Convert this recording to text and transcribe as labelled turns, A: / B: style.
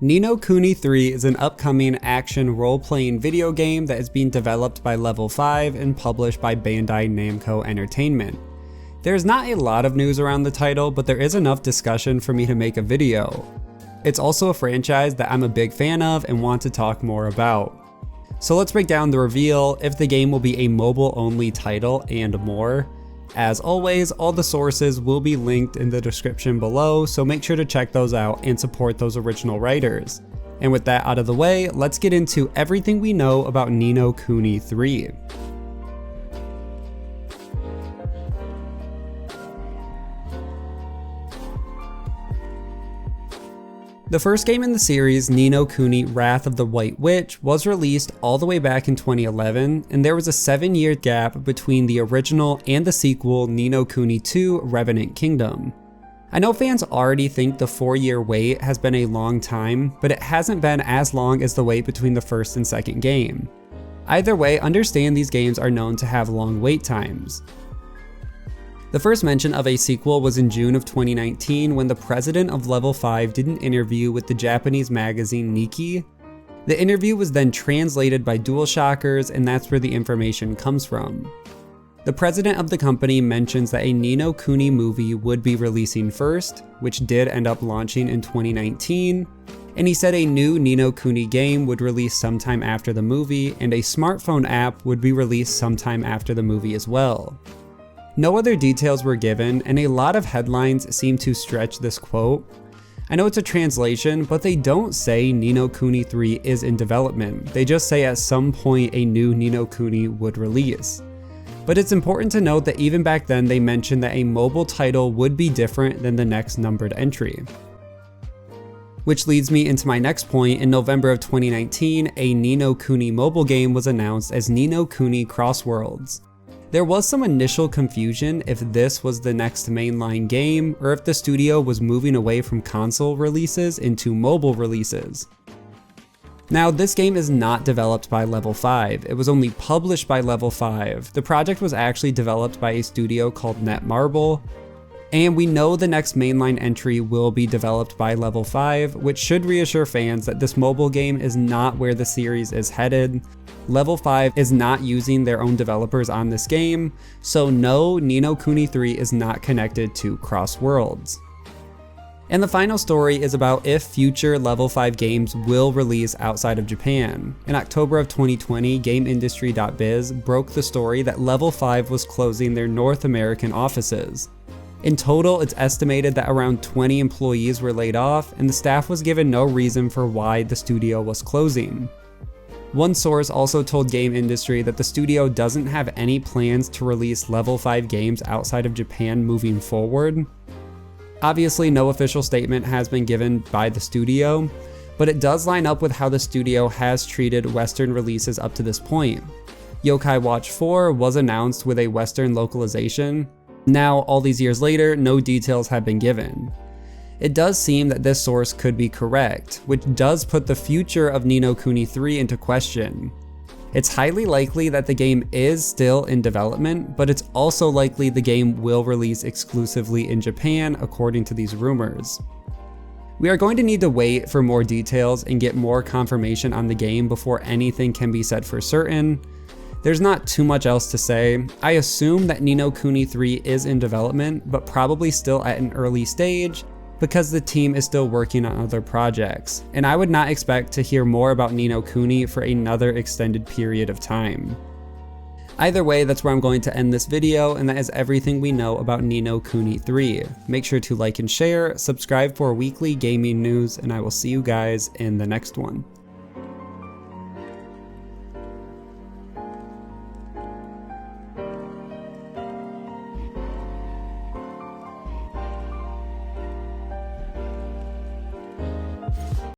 A: No Kuni 3 is an upcoming action role-playing video game that is being developed by Level 5 and published by Bandai Namco Entertainment. There's not a lot of news around the title, but there is enough discussion for me to make a video. It's also a franchise that I'm a big fan of and want to talk more about. So let's break down the reveal, if the game will be a mobile-only title, and more. As always, all the sources will be linked in the description below, so make sure to check those out and support those original writers. And with that out of the way, let's get into everything we know about No Kuni 3. The first game in the series, No Kuni Wrath of the White Witch, was released all the way back in 2011, and there was a 7-year gap between the original and the sequel No Kuni 2 Revenant Kingdom. I know fans already think the 4-year wait has been a long time, but it hasn't been as long as the wait between the first and second game. Either way, understand these games are known to have long wait times. The first mention of a sequel was in June of 2019 when the president of Level 5 did an interview with the Japanese magazine Nikki. The interview was then translated by DualShockers, and that's where the information comes from. The president of the company mentions that a No Kuni movie would be releasing first, which did end up launching in 2019, and he said a new No Kuni game would release sometime after the movie, and a smartphone app would be released sometime after the movie as well. No other details were given, and a lot of headlines seem to stretch this quote. I know it's a translation, but they don't say No Kuni 3 is in development. They just say at some point a new No Kuni would release. But it's important to note that even back then they mentioned that a mobile title would be different than the next numbered entry. Which leads me into my next point. In November of 2019, a No Kuni mobile game was announced as No Kuni Cross Worlds. There was some initial confusion if this was the next mainline game or if the studio was moving away from console releases into mobile releases. Now, this game is not developed by Level 5, it was only published by Level 5. The project was actually developed by a studio called Netmarble, and we know the next mainline entry will be developed by Level 5, which should reassure fans that this mobile game is not where the series is headed. Level 5 is not using their own developers on this game, so no, No Kuni 3 is not connected to Cross Worlds. And the final story is about if future Level 5 games will release outside of Japan. In October of 2020, GameIndustry.biz broke the story that Level 5 was closing their North American offices. In total, it's estimated that around 20 employees were laid off, and the staff was given no reason for why the studio was closing. One source also told Game Industry that the studio doesn't have any plans to release Level 5 games outside of Japan moving forward. Obviously, no official statement has been given by the studio, but it does line up with how the studio has treated Western releases up to this point. Yokai Watch 4 was announced with a Western localization. Now, all these years later, no details have been given. It does seem that this source could be correct, which does put the future of No Kuni 3 into question. It's highly likely that the game is still in development, but it's also likely the game will release exclusively in Japan, according to these rumors. We are going to need to wait for more details and get more confirmation on the game before anything can be said for certain. There's not too much else to say. I assume that No Kuni 3 is in development, but probably still at an early stage, because the team is still working on other projects, and I would not expect to hear more about No Kuni for another extended period of time. Either way, that's where I'm going to end this video, and that is everything we know about No Kuni 3. Make sure to like and share, subscribe for weekly gaming news, and I will see you guys in the next one.